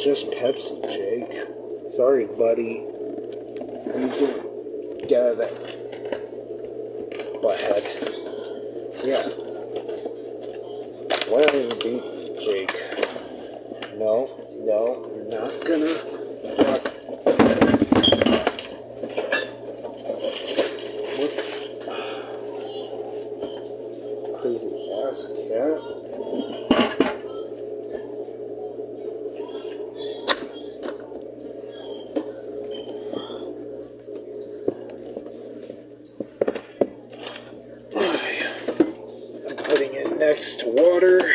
just Pepsi, Jake. Sorry, buddy. You can get out of that butthead. Yeah. Why don't you beat Jake? No, you're not gonna. What crazy ass cat? I'm putting it next to water.